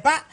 eba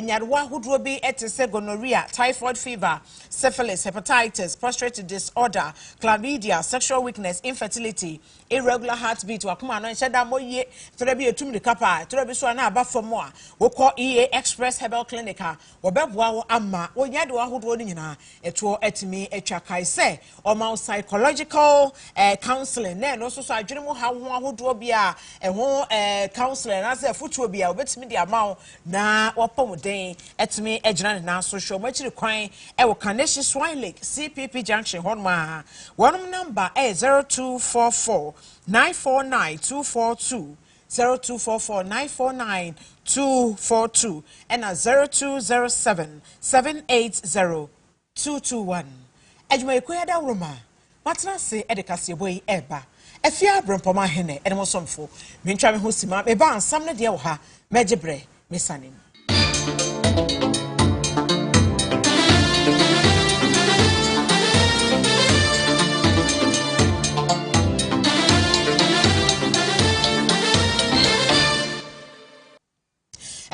nyarwa hudro bi etese gonorrhea, typhoid fever, syphilis, hepatitis, prostate disorder, chlamydia, sexual weakness, infertility, irregular heartbeat, wakuma no nhyeda moye, torebi etum de kapa, torebi so na aba fomo a, wo call EA Express Herbal Clinic a, wo beboa wo ama, wo nya de ahudro ni nyina, eto etimi etwa kai se, o ma psychological counseling, na no so adwene mo ha ho ahudro bi a, ho counseling na se futuo bi a, obetimi de ama na wapomuden etimi ejina na so show mo chiri kwan e wo Kaneshi Swine Lake CPP Junction honma one number 0244 949 242 0244 949 242 and 0207 780 221 ejuma ekoyada roma matna se Kasiebo yi eba Afia Brempomaa Henne ene mosomfo mentwa me ho sima me ba ansam ne de wo ha mejebre mesanin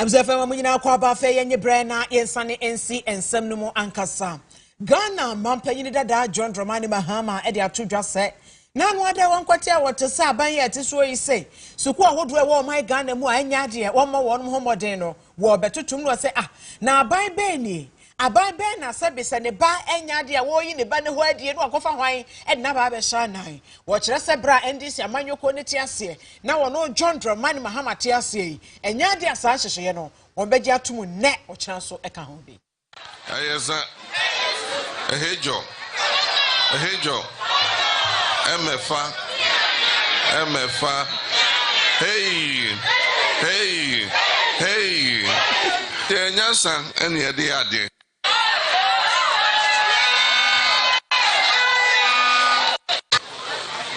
Mzefa munyina kwa ba fe yenye brena yensane NC ensem no mu ankasa Ghana mampanyi dada John Dramani Mahama e de atodwa se na no ada wankwate a wotese aban ye teso yi se suku ahodo e wo man Ghana mu anya de wo ma won homoden no wo betotum no se na aban be ni aban be na se be se ne ba anya de wo yi ne ba ne ho adie no akofa hwan e na ba be sha nan wo kire se bra NDC amanyoko ne tiase na wo no John Dramani Mahama tiase yi anya de asa hyehye no wo beji atum ne wo kire so e ka ho bi ayesa ehejo MFA hey Tenyasa and the ade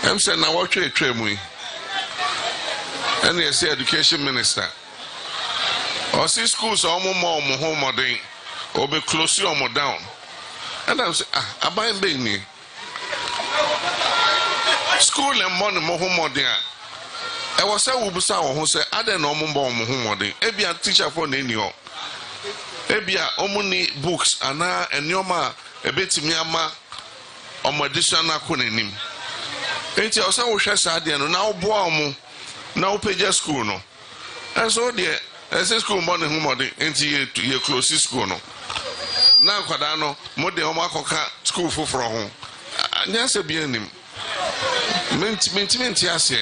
I'm saying now what you train me and they say education minister or see schools are more home or day or be close or more down and I'm saying I buy me school and money more home there. I was say we busa who say I don't know more home there. Ebia teacher for any yo. Ebia omuni books ana enyoma ebetimi ama omo additional konenim. Enti I say we share sadia no na oboa omo na opeja school no. And so there say school money home there enti ye close school no. Na kwada no mo de omo akoka school foforo ho. Anya se bi anim. Menti ase.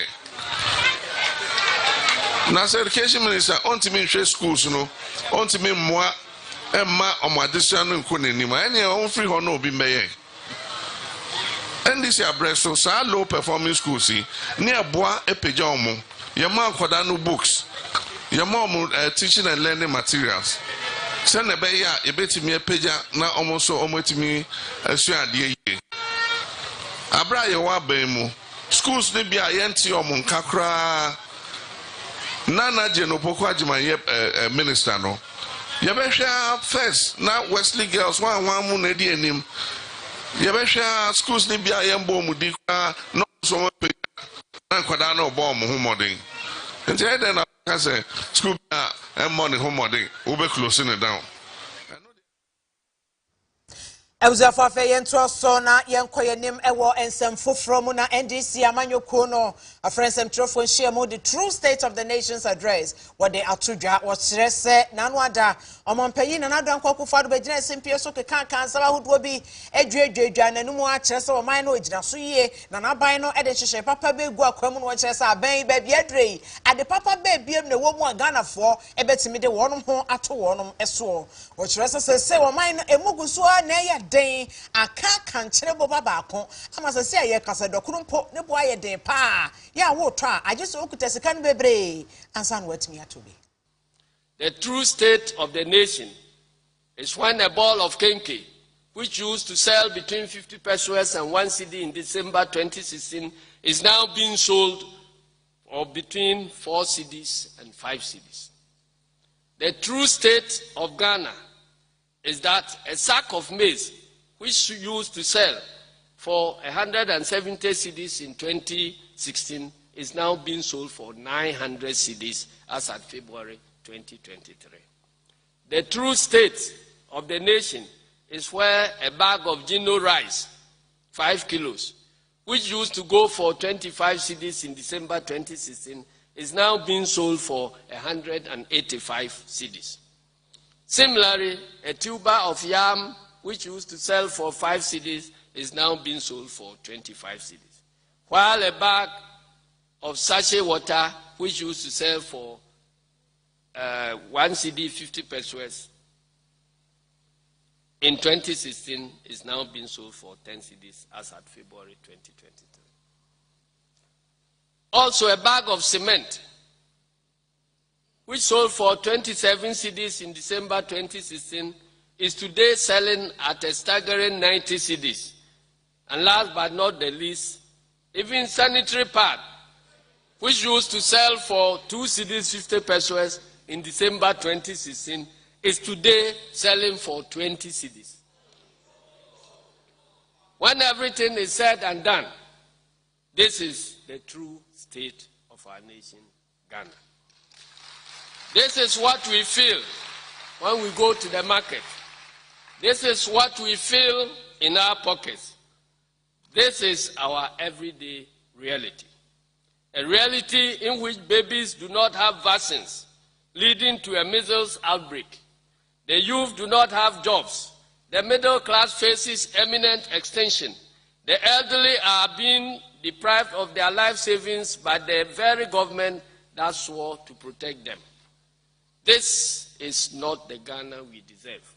Na education minister ontimi hwe schools no ontimi moa emma omadesua no nkonenim ene on free ho no obi meye NDC abreso sa low performing schools ni aboa epeja omo yema akoda no books yema omo teaching and learning materials se na be ya ebetimi epeja na omo so omo etimi asu ade yi abra ye wa ban mu schools ne bia yenti omo nkakra Nana Jeno Poko Ajima minister no. Yabesha first na Wesley girls one munedi enim. Yabesha schools ni bia yembo mudika no so pe na kwada no bo mo homodin. Nti e den na say school bia money homodin we be closing it down. Euzafa fe yentro so na yenkoyenim ewo ensem foforo mu na NDC amanyoko no a friends trofo share mo the true state of the nation's address what they atudwa what serese nanu ada omompanyi na nadu ankwaku fado begina simpie so keka kan saba hodo bi edwedwedwa nanumu a kyerese o man no egina so yie na naban no ede hyehye papa be gu akwamu no kyerese aban ba bia drei ade papa ba biem na wo mu Ghana fo ebetimi de wonom ho ato wonom eso wo kyerese se o man no emugu so na ya den aka kanchere boba baako amasa se aye kasa dokurumpo ne bo aye den pa ya wo twa agese okuta sika no bebre ansa no watimi atobi. The true state of the nation is when a ball of kenke which used to sell between 50 pesos and 1 cedi in December 2016 is now being sold for between 4 cedis and 5 cedis. The true state of Ghana is that a sack of maize which used to sell for 170 cedis in 2016 is now being sold for 900 cedis as at February 2023. The true state of the nation is where a bag of Gino rice, 5 kilos, which used to go for 25 cedis in December 2016, is now being sold for 185 cedis. Similarly, a tuber of yam, which used to sell for 5 cedis, is now being sold for 25 cedis. While a bag of sachet water, which used to sell for 1 cedi 50 pesos in 2016, is now being sold for 10 cedis as at February 2023. Also, a bag of cement, which sold for 27 cedis in December 2016, is today selling at a staggering 90 cedis. And last but not the least, even sanitary pad, which used to sell for 2 cedis 50 pesos in December 2016, is today selling for 20 cedis. When everything is said and done, this is the true state of our nation, Ghana. This is what we feel when we go to the market. This is what we feel in our pockets. This is our everyday reality. A reality in which babies do not have vaccines, leading to a measles outbreak. The youth do not have jobs. The middle class faces imminent extinction. The elderly are being deprived of their life savings by the very government that swore to protect them. This is not the Ghana we deserve.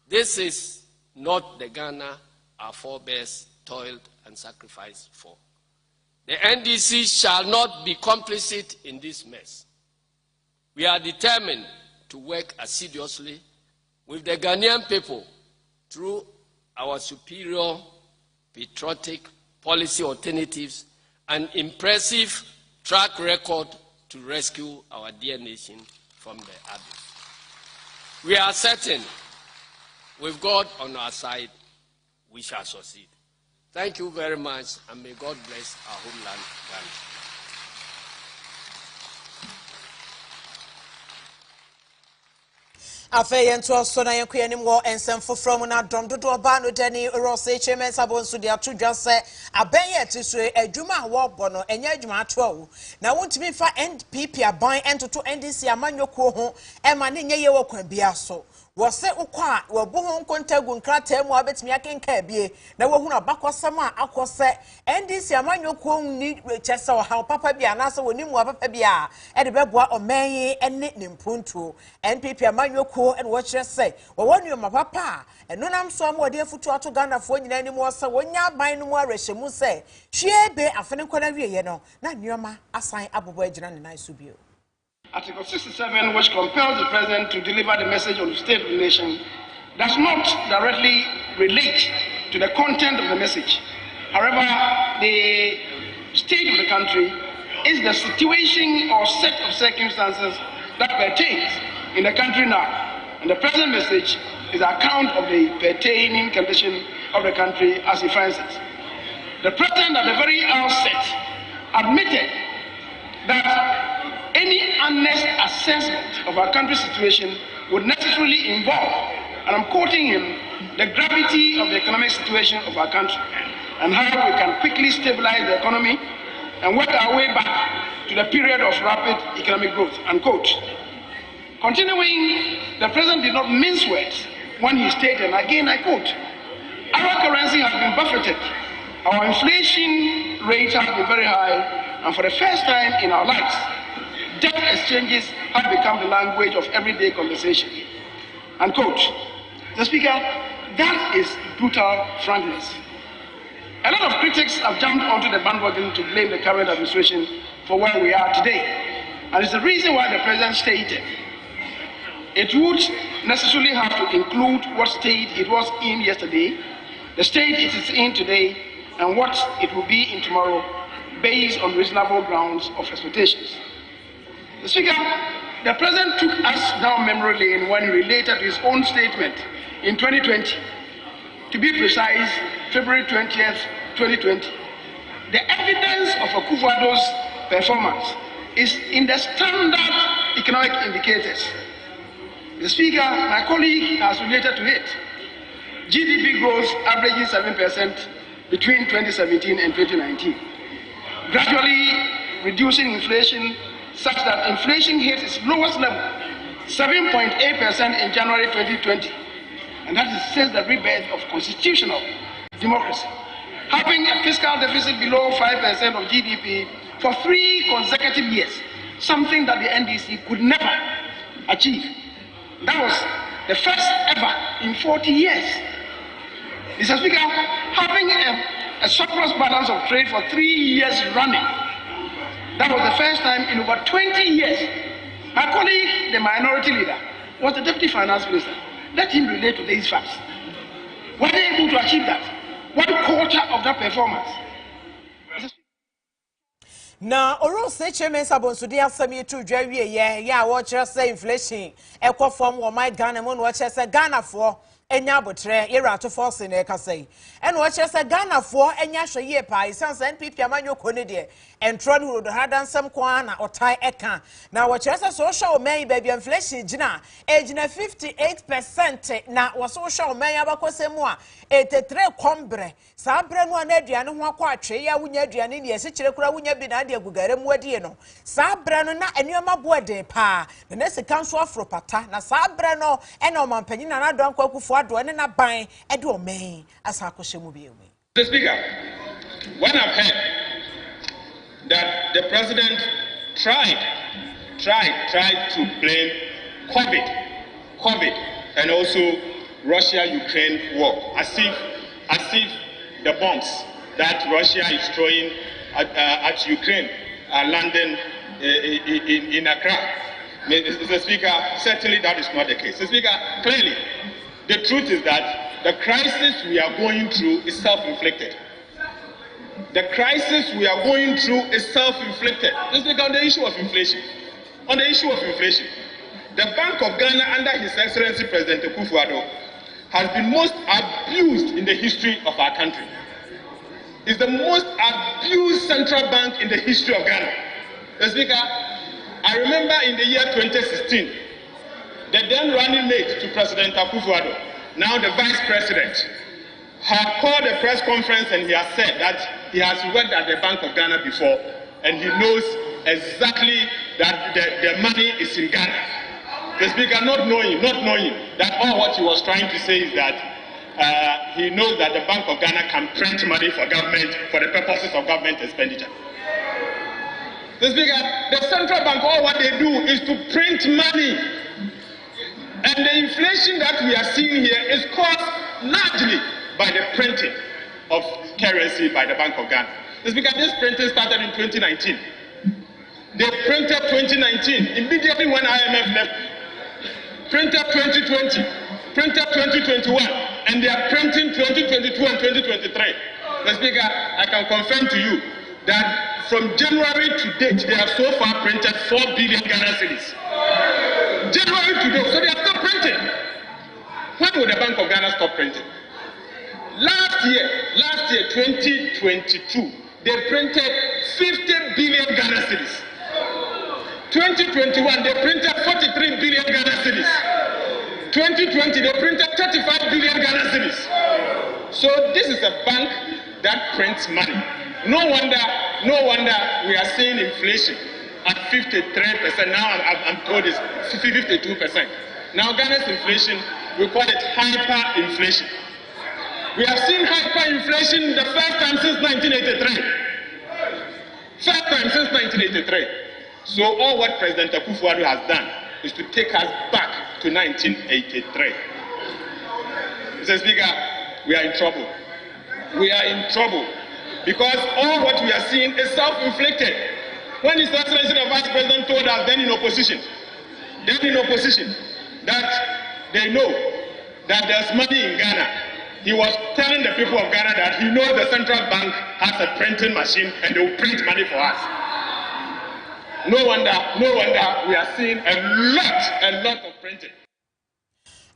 This is not the Ghana our forebears toiled and sacrificed for. The NDC shall not be complicit in this mess. We are determined to work assiduously with the Ghanaian people through our superior patriotic policy alternatives and impressive track record to rescue our dear nation from the abyss. We are certain, with God on our side, we shall succeed. Thank you very much, and may God bless our homeland, Ghana. Afei yento so na yenko yanim wo ensem foforo mu na dom dodo ba no dani rose chairman sabo nso de atodwa se abenye tisue adwuma wo bo no enya adwuma ato awu na wontimi fa NPP aban entoto NDC amanyoko ho e ma ne nye ye wo kwa bia so wose ukwa wobu ho nkontagu nkrata mu abetimi akenka bie na wohunu abakosam a akose NDC amanyoko ni chese o ha papa bia na so woni mu papa bia e de beboa omenyi ene ne mpuntuo NPP amanyoko and watch us say, well, when you my papa, and no nam so more dear foot to Ghana for any anymore, so when ya buy no more reshimu say, she be a fenikola, you know, not Yoma, assign Abu Wajan and I subio. Article 67, which compels the President to deliver the message of the State of the Nation, does not directly relate to the content of the message. However, the state of the country is the situation or set of circumstances that pertains in the country now. And the present message is an account of the pertaining condition of the country as he finds it. The President at the very outset admitted that any honest assessment of our country's situation would necessarily involve, and I'm quoting him, the gravity of the economic situation of our country and how we can quickly stabilize the economy and work our way back to the period of rapid economic growth, unquote. Continuing, the President did not mince words when he stated, and again I quote, our currency has been buffeted, our inflation rates have been very high, and for the first time in our lives, debt exchanges have become the language of everyday conversation. Unquote. The Speaker, that is brutal frankness. A lot of critics have jumped onto the bandwagon to blame the current administration for where we are today. And it's the reason why the President stated it would necessarily have to include what state it was in yesterday, the state it is in today, and what it will be in tomorrow, based on reasonable grounds of expectations. The Speaker, the President took us down memory lane when he related to his own statement in 2020. To be precise, February 20th, 2020. The evidence of Akufo-Addo's performance is in the standard economic indicators. Mr. Speaker, my colleague has related to it. GDP growth averaging 7% between 2017 and 2019, gradually reducing inflation such that inflation hit its lowest level, 7.8% in January 2020, and that is since the rebirth of constitutional democracy. Having a fiscal deficit below 5% of GDP for 3 consecutive years, something that the NDC could never achieve. That was the first ever in 40 years. Mr. Speaker, having a surplus balance of trade for 3 years running, that was the first time in over 20 years. My colleague, the minority leader, was the deputy finance minister. Let him relate to these facts. Were they able to achieve that? What quarter of that performance? Na oro se chairman sabonso dia asami to dwawie ya wo kire say inflation ekofom wo my Ghana mo no kire say Ghana for enya abotre yera to force na ekasai eno wo kire say Ghana for enya hweye pa isanse NPP amanyoko ne de entro no do hadansam kwa na otai eka na wo kire say social man baby inflation gina ejina 58% na wo social man abakosemu a 83 kombre sa bre no na aduane ho akwa atwe ya wunya aduane ne yesi kire kura wunya bi na de agugare mu adie no sa bre no na enuama boade pa na nesi kanso afro pata na sa bre no ena o mampanyi na do ankwakufu ado ne na ban e de o men asa akoshe mu bi emi. Mr. Speaker, when I've heard that the president tried to blame COVID and also Russia-Ukraine war as if the bombs that Russia is throwing at Ukraine are landing in Accra. Mr. Speaker, certainly that is not the case. Mr. Speaker, clearly, the truth is that the crisis we are going through is self-inflicted. The crisis we are going through is self-inflicted. Mr. Speaker, on the issue of inflation, the Bank of Ghana under His Excellency President Akufo-Addo has been most abused in the history of our country. It's the most abused central bank in the history of Ghana. Mr. Speaker, I remember in the year 2016, the then running mate to President Akufo-Addo, now the Vice President, had called a press conference and he has said that he has worked at the Bank of Ghana before and he knows exactly that the money is in Ghana. The Speaker not knowing that all what he was trying to say is that he knows that the Bank of Ghana can print money for government for the purposes of government expenditure. The Speaker, the central bank, all what they do is to print money. And the inflation that we are seeing here is caused largely by the printing of currency by the Bank of Ghana. The Speaker, this printing started in 2019. They printed 2019, immediately when IMF left, printed 2020, printed 2021, and they are printing 2022 and 2023. The Speaker, I can confirm to you that from January to date, they have so far printed 4 billion Ghana cedis. January to date, so they are still printing. When will the Bank of Ghana stop printing? Last year, 2022, they printed 50 billion Ghana cedis. 2021, they printed 43 billion Ghana cedis. 2020, they printed 35 billion Ghana cedis. So this is a bank that prints money. No wonder we are seeing inflation at 53%. Now I'm told it's 52%. Now Ghana's inflation, we call it hyperinflation. We have seen hyperinflation the first time since 1983. First time since 1983. So all what President Akufo-Addo has done is to take us back to 1983. Mr. Speaker, we are in trouble. We are in trouble because all what we are seeing is self-inflicted. When His Excellency the Vice President told us then in opposition, that they know that there's money in Ghana, he was telling the people of Ghana that he knows the central bank has a printing machine and they will print money for us. No wonder we are seeing a lot of printing.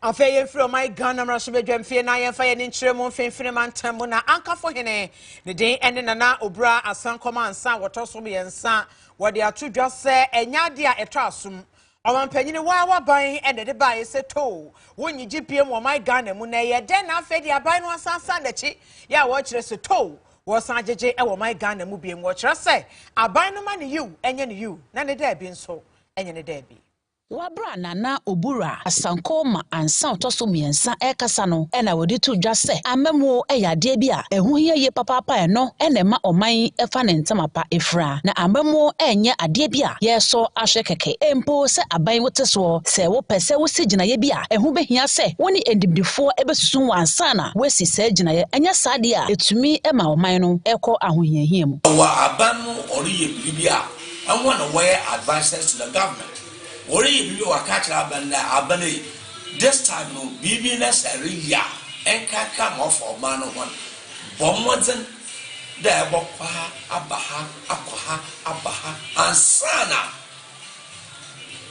Afia from my Ghana Rasube Jemfie na yemfa ye nchiremu mfimfini mantamu na Afia Henne ne den ene nana obra asan koma ansa wotoso me yensa wode atodwa se enya de a eto asum Omanpanyini wa ban ende de bae se to wonyi GPM wo my Ghana mu na ye den na afedi aban no asasa nachi ya wo kire se to wo san jeje e wo my Ghana mu biem wo kire se aban no ma ne you enye ne you na ne da bi nso enye ne da bi Wabra Nana Obura asanko ma ansa otoso miensa ekasa no ena wodi to dwa se amemo eyade bia ehu ye papa eno enema oman efa ne ntamapa efra na amemo enye ade bia yeso ahwe keke empo se aban woteso se wo pese wo sigina ye bia ehu behia se woni endibdifo ebesusun wansa na wesi se gina ye enya sade a etumi ema oman no ekọ ahohiahia mu wa aban no ori ye bibia and one aware advices to the government. Ori you are catching abane. This time no BBNS area and can come off of man one. Bomwazen there bokwa abaha and sana.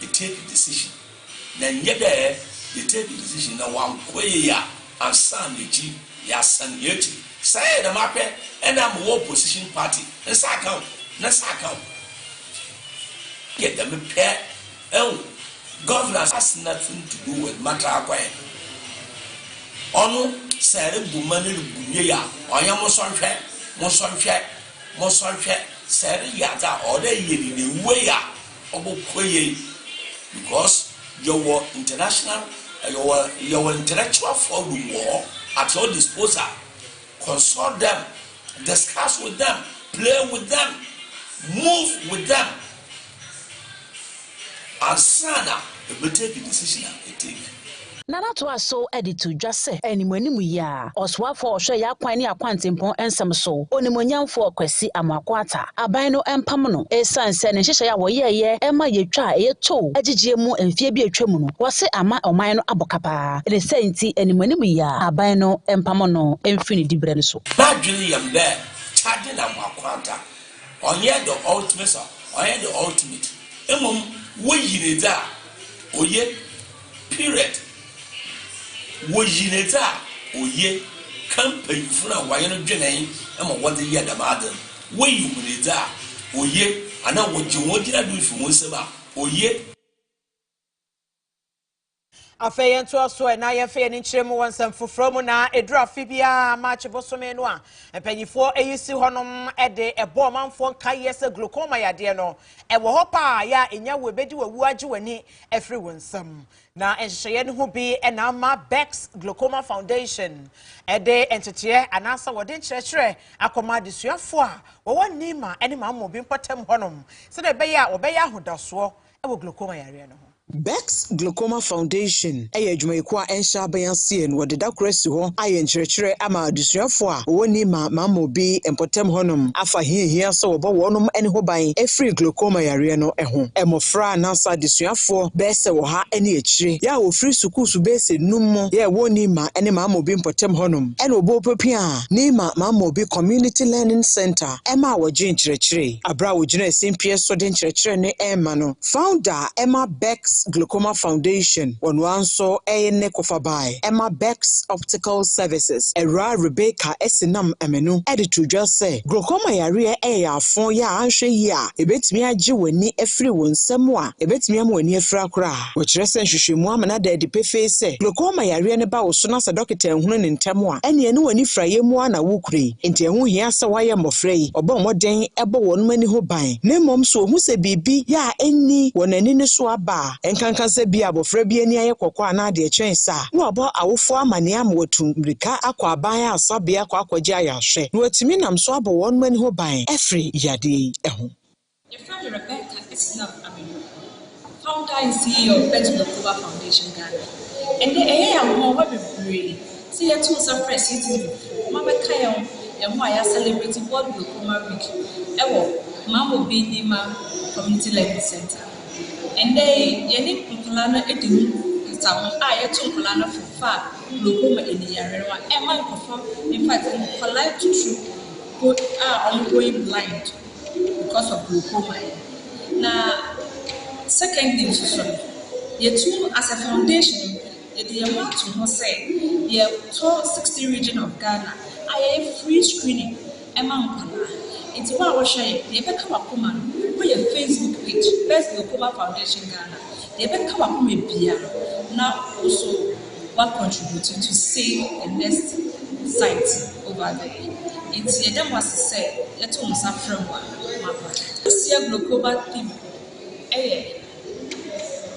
You take a decision. Then you there you take a decision now one quaya and son ya son yeti. Say the market and I'm war position party. Let's account. Get them a pair. Governors has nothing to do with matter acquired. Onu sere bumani bunya onya mosonhwe sere yata or the yedi way obokoye because your international your intellectual forum war at your disposal. Consult them, discuss with them, play with them, move with them. And sana, they will take a decision they take. Nana to us so edited just say any money we ya oswa for share ya kwani akwantempon ensem so onimonyam for kwesi amakwata aban no empamono esan se ne hyehyɛ ya wo ye ema yetwa eto agigye mu emfie bi atwa mu no wo se ama oman no abokapa ele senti animoni we ya aban no empamono emfini dibre no so badwene yam there charging amakwata onye the ultimate onye the ultimate emom wo yineda oye period wo yineda oye campaign funa waye no dwenen ema wode ye da maden wo yineda oye ana wo gina do fi won seba oye afeyen to so na ye fe ni nkyeremu wonsam foforo mu na edura fibia match bosome no a empanyifo eyisi honom ede ebo manfo nkaye se glaucoma yade no ewo hopa ya enya we bedi wawu age wani efri wonsam na enhye ne ho bi na ma Bex Glaucoma Foundation ede entete anasa wode nkyerɛkyerɛ akoma desuafo a wo wani ma ene ma mo bi mpatam honom se de be ya obeya ahodaso ewo glaucoma yare no. Bex Glaucoma Foundation eye adwumayiko a ensha abayansie no de dakrasi ho aye nkyerɛkyerɛ ama adusuafo a woni ma mamobi empotem honom afa hiehia so wo wonom ene ho ban efri glaucoma yare no ho emofra nansa adusuafo bese wo ha ene akire ya wo free sukusu bese num ye woni ma ene mamobi empotem honom ene obo popia ni ma mamobi community learning center ema woje nkyerɛkyerɛ abra wo gina simpie so de nkyerɛkyerɛ ne ema no founder ema Bex Glaucoma Foundation onwanso ene kofabai Emma Bex Optical Services Era Rebecca Esinam Emenu editor just say glaucoma yare afon ya anhwe yi a ebetimi age wani efri wonsam a ebetimi am wani efra kra wo kire sen hwehwemu amana da edipefe se glaucoma yare ne ba wo so na se doctor ehunu ne ntem a ene wani fraye mu ana wukure enti ehu hia se waye mbofra yi obo moden ebo wonum ani ho ban na mom so hu se bibi ya eni wonani ne so aba enkanka se bia abofra bi ani aye kokko na de etwen sa na obo awofo amane am wotum brika akwa aban asabia kwa akwaje ayahwe na watimi nam so abo wonum ani ho ban efri yade eho. Your friend Rebecca is not founder and CEO of Bex Glaucoma Foundation Ghana. And the AI am more very see a two some press city Mama Kayon and why I celebrating World Glaucoma Week. Ewo Mambo Binima Community Learning Center. And they any Kulana edu some I to Kulana for far glaucoma in the area and my perform in fact for life to true ongoing blind because of glaucoma. Now second thing you two as a foundation you want to say you tour 60 region of Ghana I have free screening among it's what I was saying you become a woman for your Facebook page Bex Glaucoma Foundation Ghana Ebe kawa kumebia na also what contributed to save the next site over there. It's a demo as said, let us from one. This year, global theme.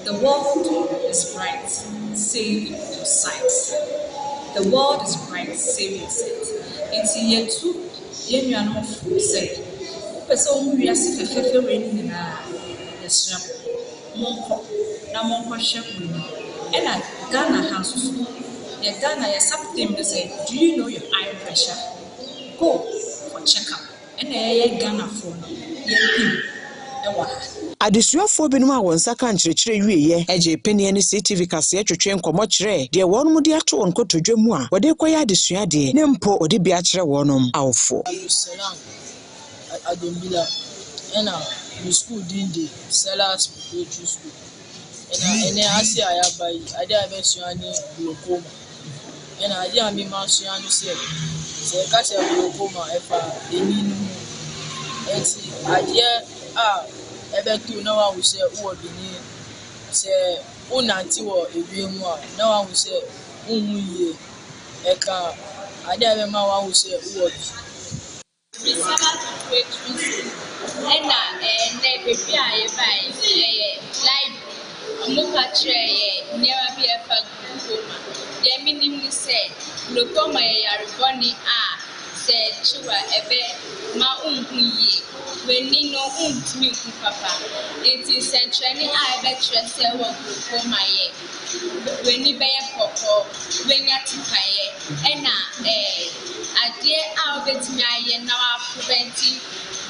The world is bright, save your sight. The world is bright, save your sight. It's year 2, year no food say. Person we are sick of raining in the swamp. Monko, na monko shepherd. And at Ghana house, the Ghana is something to say, do you know your iron pressure? Go for checkup. And a Ghana phone, ye Adesuafo binum a wonsa kan kyerɛkyerɛ wieye eje penie ne Ctv Kasiebo twetwe nkɔmɔ kyerɛ de wɔn mu de ato wɔn kotodwe mu a wɔde kɔyɛ adesua de ne mpo wɔde bi akyerɛ wɔnom awfo Adombila ena school dinde Sellers Preparatory School ena asi ayabai ade abesua ni glaucoma ena ade amima sua no se ka se glaucoma efa eninu enti ade ebetu na wa wuse uwo bini se unanti wo ebiemu a na wa wuse unhuye eka ade ebe ma wa wuse uwo bi ena ne bebi a ye bai live omuka chere never be efa glaucoma ye minim se glaucoma ye yariboni a se chiwa ebe ma unhuye when you know me papa, it is centrally I bet you say what for my year. When you buy a papa, when you're to and I dear I'll bet me now preventing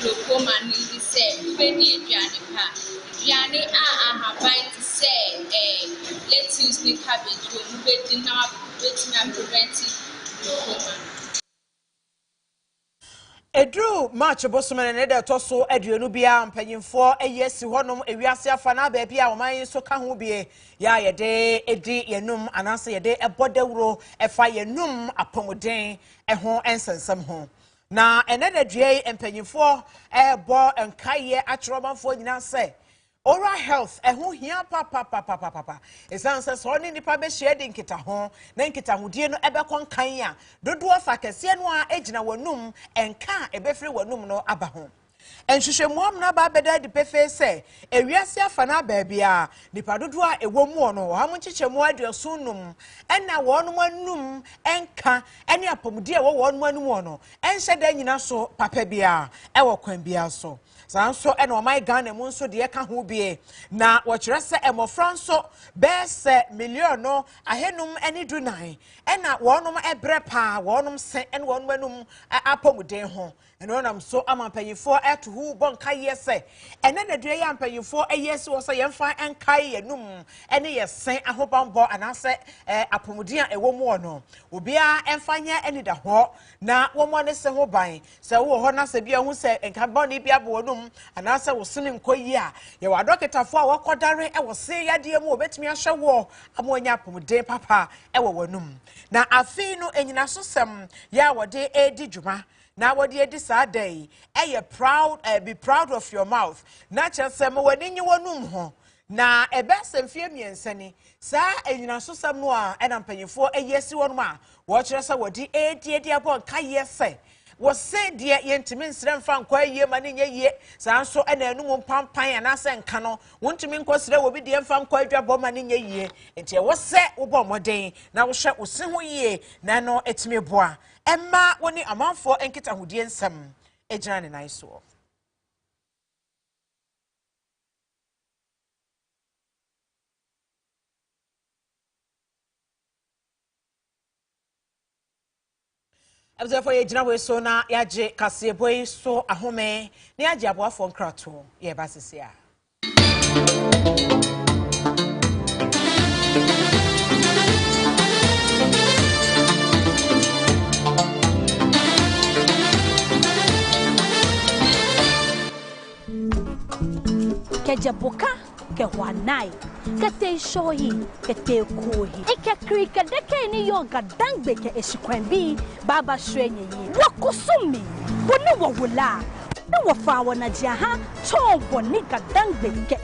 glaucoma need to say, when you Johnny I have right to say, let's use the cabbage when we did not preventing glaucoma. Edru March bosomene ne de to so aduonu bia mpanyimfo eyesi honom ewiase afa na ba bia oman so ka ho bie ya yede edi yenum anase yede ebodawuro efa yenum apomoden eho ensensem ho na ene de due mpanyimfo ebo enkaye atromanfo nyina se oral health eho hia papa esanse so ni nipa be share de nkita ho na nkita hodie no ebe konkan a dodo fa kese no a egina wanum enka ebefre wanum no aba ho enhwehwemu na ba beda di pefe se ewiase afa na ba bia nipa dodo a ewo mu no ha mu chichemu aduasunum ena wonum anum enka ene apomudi a wo wonum anum no enhye da nyina so papa bia ewo kwan bia so sanso ena omai Ghana mu nso de ka ho bie na wo kyerɛ sɛ emofra nso bɛsɛ million no ahenum eni dunan ena wonum ebre pa wonum se ena wonum anum apomuden ho ena onam so amampanyifo eto hu bonka yese ena na dua ya ampanyifo eyesi wo sɛ yemfa enkai yenum ene yesen ahobambo anase apomuden a ewo mu no obia emfanya eni da ho na wo mo ne se ho ban sɛ wo ho na sɛ bia hu sɛ enkabɔ ne bia bo no anase wo sene nkoyi a ye wa dokitafo a wakodare e wo se yade mu obetumi ahwe wo amonya apomuden papa e wo wanum na afi no enyina so sem ya wode edi dwuma na wode edi saa day be proud of your mouth na kyesem wani nyi wanum ho na ebesem fie miensani saa enyina so sem no a ena mpanyifo eyesi wonum a wo kyeresa wodi edi abon ka yese wo se de yentimi nsrem fa nkwa yie ma ne nye yie saa so ena enum pampan anase nka no wontimi nkosre wo bi de mfa nkwa adwabo ma ne nye yie enti wo se wo bɔ moden na wo hwɛ wo se ho yie na no etimi boa emma woni amanfo enkita hodie nsam ejina ne nan so Abzefo ye gina we so na yaje Kasiebo yi so ahome na yaje aboafo nkrato ye basese a Kejaboka ke hwanai kete shoyi kete kohi ike krika deke ni yoga dangbe ke esikwambi baba shwenye yi wakusumi boni wawula ni wafa wana jaha chombo ni gadangbe ke